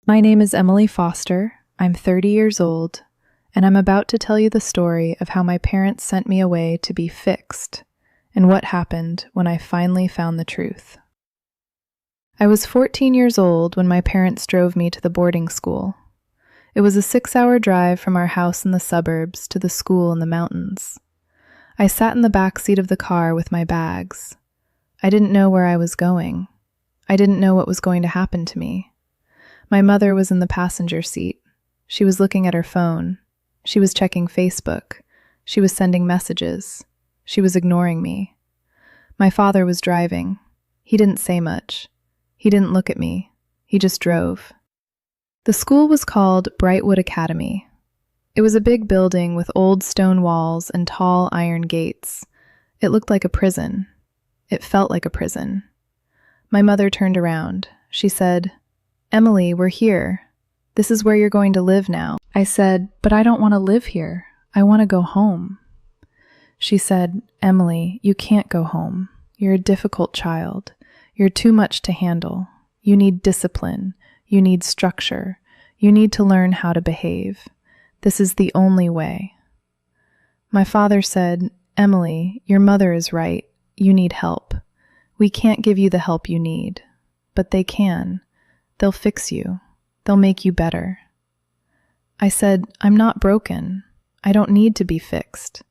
My name is Emily Foster. I'm 30 years old, and I'm about to tell you the story of how my parents sent me away to be fixed and what happened when I finally found the truth. I was 14 years old when my parents drove me to the boarding school. It was a 6-hour drive from our house in the suburbs to the school in the mountains. I sat in the back seat of the car with my bags. I didn't know where I was going. I didn't know what was going to happen to me. My mother was in the passenger seat. She was looking at her phone. She was checking Facebook. She was sending messages. She was ignoring me. My father was driving. He didn't say much. He didn't look at me. He just drove. The school was called Brightwood Academy. It was a big building with old stone walls and tall iron gates. It looked like a prison. It felt like a prison. My mother turned around. She said, "Emily, we're here. This is where you're going to live now." I said, "But I don't want to live here. I want to go home." She said, "Emily, you can't go home. You're a difficult child. You're too much to handle. You need discipline. You need structure. You need to learn how to behave. This is the only way." My father said, "Emily, your mother is right. You need help. We can't give you the help you need, but they can. They'll fix you. They'll make you better." I said, "I'm not broken. I don't need to be fixed."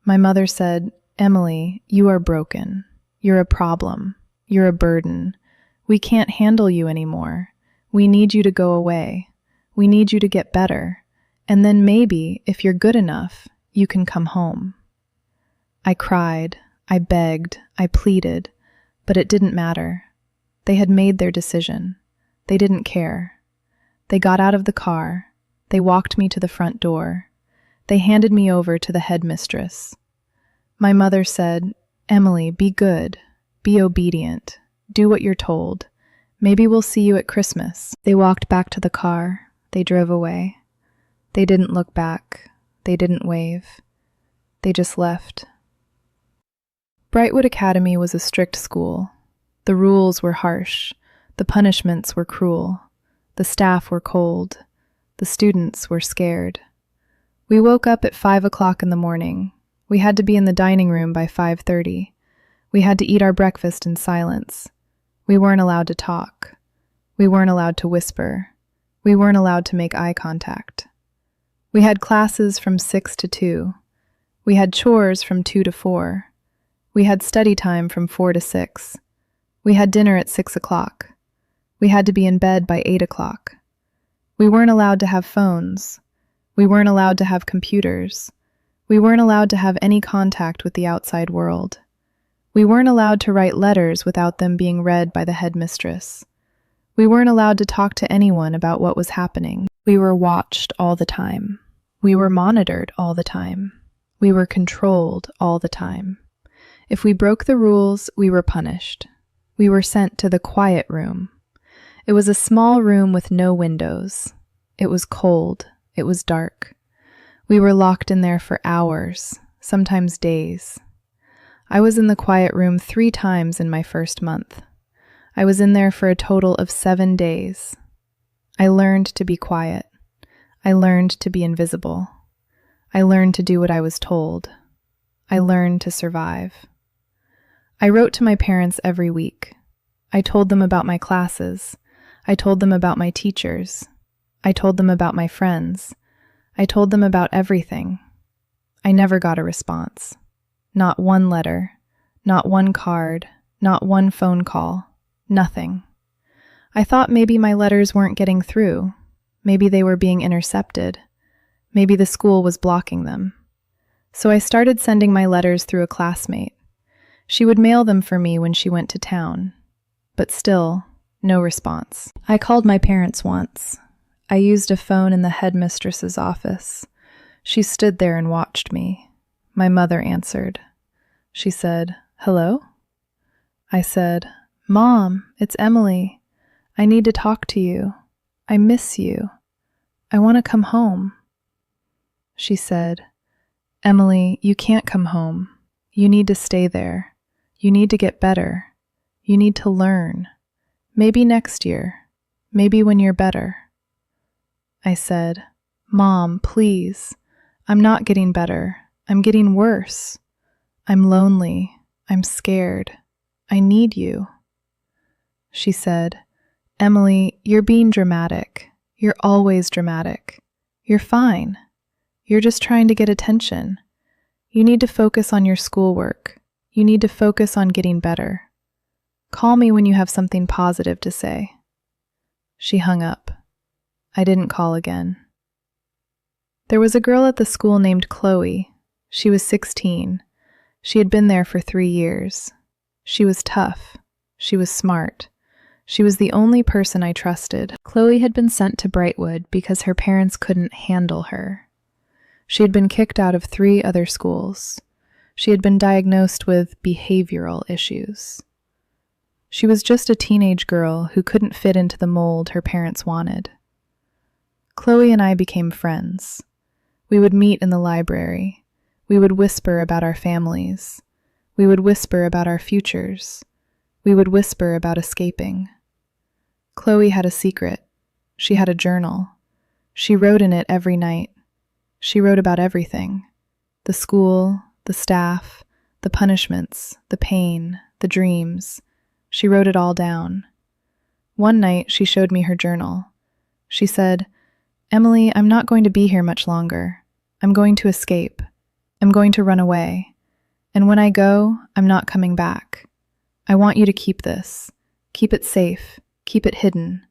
My mother said, "Emily, you are broken. You're a problem. You're a burden. We can't handle you anymore. We need you to go away. We need you to get better. And then maybe, if you're good enough, you can come home." I cried. I begged. I pleaded. But it didn't matter. They had made their decision. They didn't care. They got out of the car. They walked me to the front door. They handed me over to the headmistress. My mother said, "Emily, be good. Be obedient. Do what you're told. Maybe we'll see you at Christmas." They walked back to the car. They drove away. They didn't look back. They didn't wave. They just left. Brightwood Academy was a strict school. The rules were harsh. The punishments were cruel. The staff were cold. The students were scared. We woke up at 5 o'clock in the morning. We had to be in the dining room by 5:30. We had to eat our breakfast in silence. We weren't allowed to talk. We weren't allowed to whisper. We weren't allowed to make eye contact. We had classes from 6 to 2. We had chores from 2 to 4. We had study time from 4 to 6. We had dinner at 6 o'clock. We had to be in bed by 8 o'clock. We weren't allowed to have phones. We weren't allowed to have computers. We weren't allowed to have any contact with the outside world. We weren't allowed to write letters without them being read by the headmistress. We weren't allowed to talk to anyone about what was happening. We were watched all the time. We were monitored all the time. We were controlled all the time. If we broke the rules, we were punished. We were sent to the quiet room. It was a small room with no windows. It was cold. It was dark. We were locked in there for hours, sometimes days. I was in the quiet room 3 times in my first month. I was in there for a total of 7 days. I learned to be quiet. I learned to be invisible. I learned to do what I was told. I learned to survive. I wrote to my parents every week. I told them about my classes. I told them about my teachers. I told them about my friends. I told them about everything. I never got a response. Not one letter. Not one card. Not one phone call. Nothing. I thought maybe my letters weren't getting through. Maybe they were being intercepted. Maybe the school was blocking them. So I started sending my letters through a classmate. She would mail them for me when she went to town. But still, no response. I called my parents once. I used a phone in the headmistress's office. She stood there and watched me. My mother answered. She said, "Hello?" I said, "Mom, it's Emily. I need to talk to you. I miss you. I want to come home." She said, "Emily, you can't come home. You need to stay there. You need to get better. You need to learn. Maybe next year. Maybe when you're better. I said, Mom, please. I'm not getting better. I'm getting worse. I'm lonely. I'm scared. I need you. She said, Emily, you're being dramatic. You're always dramatic. You're fine. You're just trying to get attention. You need to focus on your schoolwork. You need to focus on getting better. Call me when you have something positive to say. She hung up. I didn't call again. There was a girl at the school named Chloe. She was 16. She had been there for 3 years. She was tough. She was smart. She was the only person I trusted. Chloe had been sent to Brightwood because her parents couldn't handle her. She had been kicked out of 3 other schools. She had been diagnosed with behavioral issues. She was just a teenage girl who couldn't fit into the mold her parents wanted. Chloe and I became friends. We would meet in the library. We would whisper about our families. We would whisper about our futures. We would whisper about escaping. Chloe had a secret. She had a journal. She wrote in it every night. She wrote about everything. The school, the staff, the punishments, the pain, the dreams. She wrote it all down. One night, she showed me her journal. She said, Emily, I'm not going to be here much longer. I'm going to escape. I'm going to run away. And when I go, I'm not coming back. I want you to keep this. Keep it safe. Keep it hidden.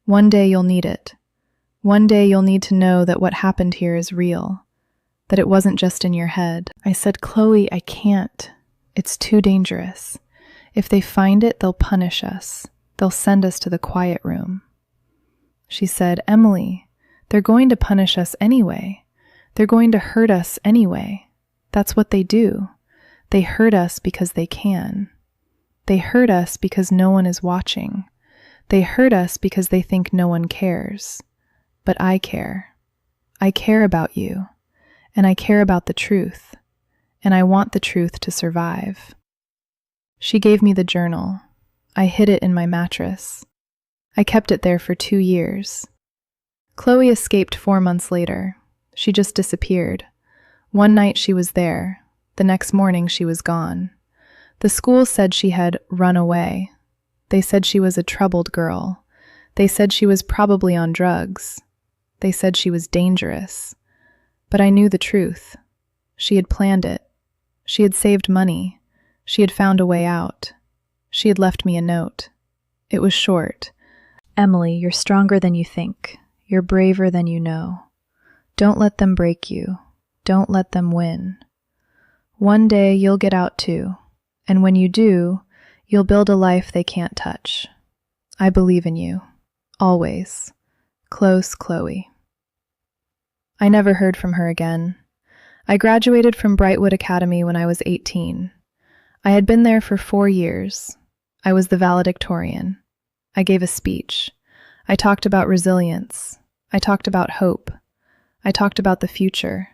One day you'll need it. One day you'll need to know that what happened here is real. That it wasn't just in your head. I said, Chloe, I can't. It's too dangerous. If they find it, they'll punish us. They'll send us to the quiet room. She said, Emily, they're going to punish us anyway. They're going to hurt us anyway. That's what they do. They hurt us because they can. They hurt us because no one is watching. They hurt us because they think no one cares. But I care. I care about you. And I care about the truth. And I want the truth to survive. She gave me the journal. I hid it in my mattress. I kept it there for 2 years. Chloe escaped 4 months later. She just disappeared. One night she was there. The next morning she was gone. The school said she had run away. They said she was a troubled girl. They said she was probably on drugs. They said she was dangerous. But I knew the truth. She had planned it. She had saved money. She had found a way out. She had left me a note. It was short. Emily, you're stronger than you think. You're braver than you know. Don't let them break you. Don't let them win. One day you'll get out too. And when you do, you'll build a life they can't touch. I believe in you. Always. Close, Chloe. I never heard from her again. I graduated from Brightwood Academy when I was 18. I had been there for 4 years. I was the valedictorian. I gave a speech. I talked about resilience. I talked about hope. I talked about the future.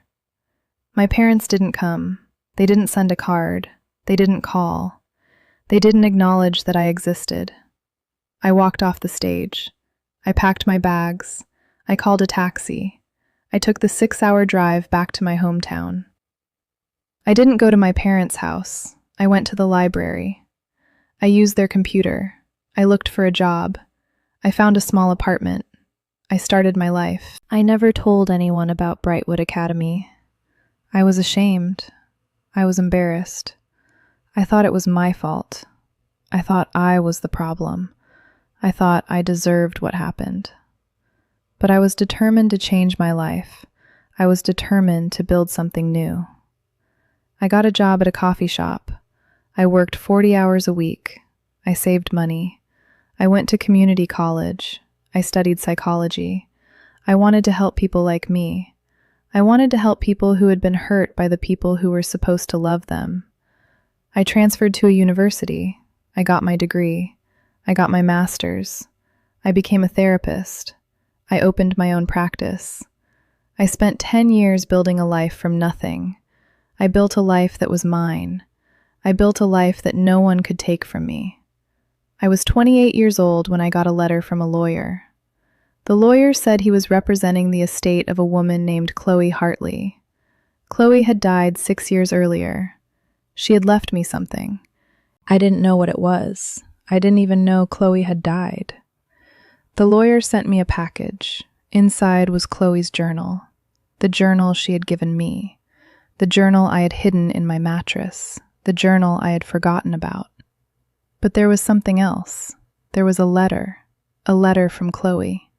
My parents didn't come. They didn't send a card. They didn't call. They didn't acknowledge that I existed. I walked off the stage. I packed my bags. I called a taxi. I took the 6-hour drive back to my hometown. I didn't go to my parents' house. I went to the library. I used their computer. I looked for a job. I found a small apartment. I started my life. I never told anyone about Brightwood Academy. I was ashamed. I was embarrassed. I thought it was my fault. I thought I was the problem. I thought I deserved what happened. But I was determined to change my life. I was determined to build something new. I got a job at a coffee shop. I worked 40 hours a week. I saved money. I went to community college. I studied psychology. I wanted to help people like me. I wanted to help people who had been hurt by the people who were supposed to love them. I transferred to a university. I got my degree. I got my master's. I became a therapist. I opened my own practice. I spent 10 years building a life from nothing. I built a life that was mine. I built a life that no one could take from me. I was 28 years old when I got a letter from a lawyer. The lawyer said he was representing the estate of a woman named Chloe Hartley. Chloe had died 6 years earlier. She had left me something. I didn't know what it was. I didn't even know Chloe had died. The lawyer sent me a package. Inside was Chloe's journal, the journal she had given me, the journal I had hidden in my mattress, the journal I had forgotten about. But there was something else. There was a letter from Chloe.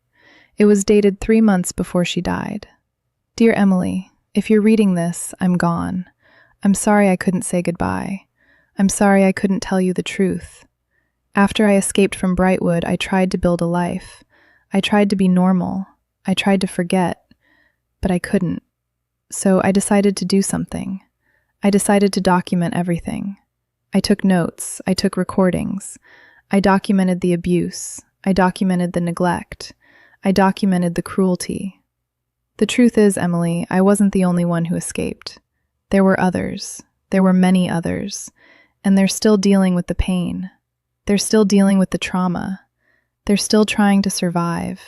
It was dated 3 months before she died. Dear Emily, if you're reading this, I'm gone. I'm sorry I couldn't say goodbye. I'm sorry I couldn't tell you the truth. After I escaped from Brightwood, I tried to build a life. I tried to be normal. I tried to forget, but I couldn't. So I decided to do something. I decided to document everything. I took notes. I took recordings. I documented the abuse. I documented the neglect. I documented the cruelty. The truth is, Emily, I wasn't the only one who escaped. There were others. There were many others. And they're still dealing with the pain. They're still dealing with the trauma. They're still trying to survive.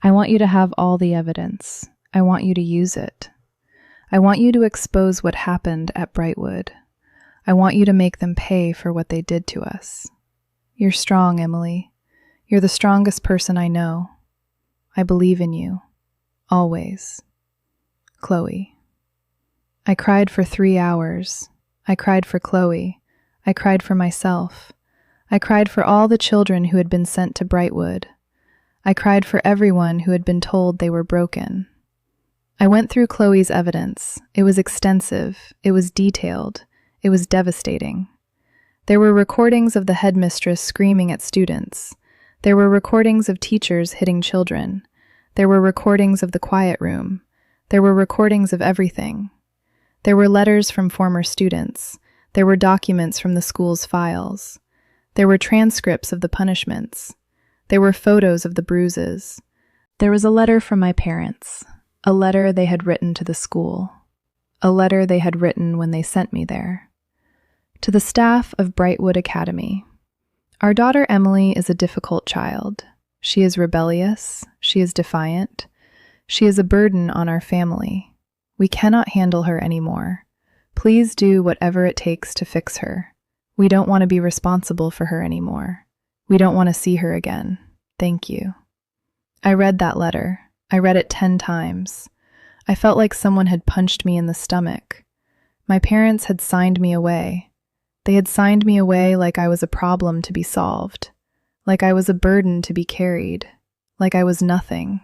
I want you to have all the evidence. I want you to use it. I want you to expose what happened at Brightwood. I want you to make them pay for what they did to us. You're strong, Emily. You're the strongest person I know. I believe in you. Always. Chloe. I cried for 3 hours. I cried for Chloe. I cried for myself. I cried for all the children who had been sent to Brightwood. I cried for everyone who had been told they were broken. I went through Chloe's evidence. It was extensive. It was detailed. It was devastating. There were recordings of the headmistress screaming at students. There were recordings of teachers hitting children. There were recordings of the quiet room. There were recordings of everything. There were letters from former students. There were documents from the school's files. There were transcripts of the punishments. There were photos of the bruises. There was a letter from my parents, a letter they had written to the school, a letter they had written when they sent me there. To the staff of Brightwood Academy. Our daughter Emily is a difficult child. She is rebellious. She is defiant. She is a burden on our family. We cannot handle her anymore. Please do whatever it takes to fix her. We don't want to be responsible for her anymore. We don't want to see her again. Thank you. I read that letter. I read it 10 times. I felt like someone had punched me in the stomach. My parents had signed me away. They had signed me away like I was a problem to be solved, like I was a burden to be carried, like I was nothing.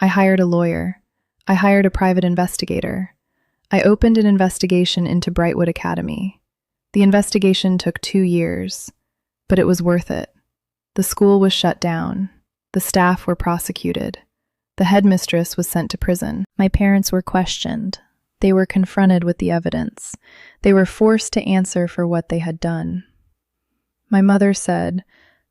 I hired a lawyer. I hired a private investigator. I opened an investigation into Brightwood Academy. The investigation took 2 years, but it was worth it. The school was shut down. The staff were prosecuted. The headmistress was sent to prison. My parents were questioned. They were confronted with the evidence. They were forced to answer for what they had done. My mother said,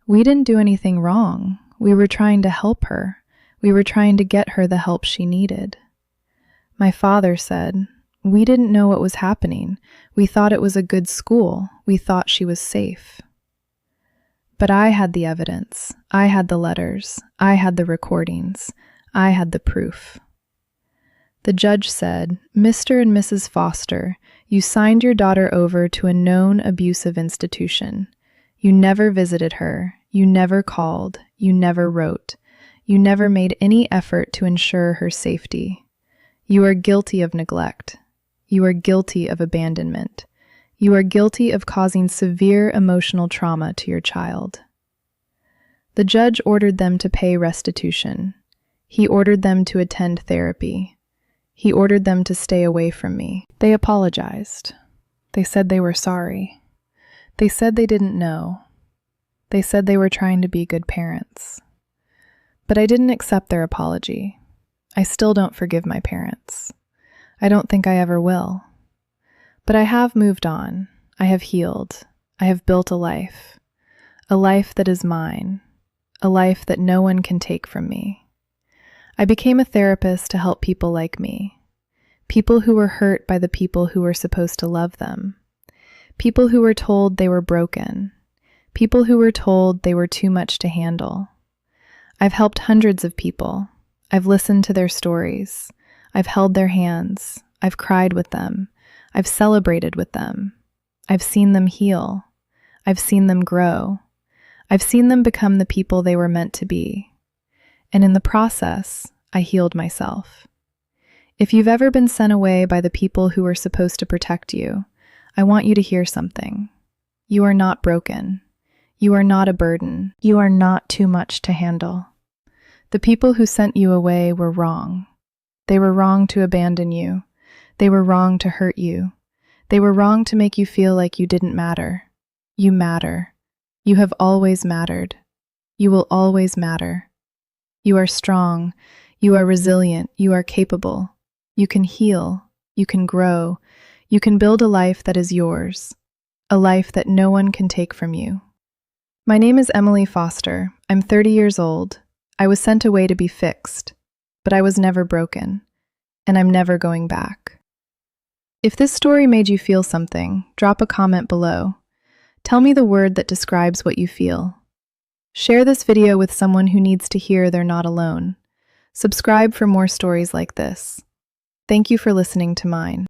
"We didn't do anything wrong. We were trying to help her. We were trying to get her the help she needed." My father said, "We didn't know what was happening. We thought it was a good school. We thought she was safe." But I had the evidence. I had the letters. I had the recordings. I had the proof. The judge said, "Mr. and Mrs. Foster, you signed your daughter over to a known abusive institution. You never visited her. You never called. You never wrote. You never made any effort to ensure her safety. You are guilty of neglect. You are guilty of abandonment. You are guilty of causing severe emotional trauma to your child." The judge ordered them to pay restitution. He ordered them to attend therapy. He ordered them to stay away from me. They apologized. They said they were sorry. They said they didn't know. They said they were trying to be good parents. But I didn't accept their apology. I still don't forgive my parents. I don't think I ever will. But I have moved on. I have healed. I have built a life that is mine, a life that no one can take from me. I became a therapist to help people like me, people who were hurt by the people who were supposed to love them, people who were told they were broken, people who were told they were too much to handle. I've helped hundreds of people. I've listened to their stories. I've held their hands. I've cried with them. I've celebrated with them. I've seen them heal. I've seen them grow. I've seen them become the people they were meant to be. And in the process, I healed myself. If you've ever been sent away by the people who were supposed to protect you, I want you to hear something. You are not broken. You are not a burden. You are not too much to handle. The people who sent you away were wrong. They were wrong to abandon you. They were wrong to hurt you. They were wrong to make you feel like you didn't matter. You matter. You have always mattered. You will always matter. You are strong. You are resilient. You are capable. You can heal. You can grow. You can build a life that is yours. A life that no one can take from you. My name is Emily Foster. I'm 30 years old. I was sent away to be fixed, but I was never broken, and I'm never going back. If this story made you feel something, drop a comment below. Tell me the word that describes what you feel. Share this video with someone who needs to hear they're not alone. Subscribe for more stories like this. Thank you for listening to mine.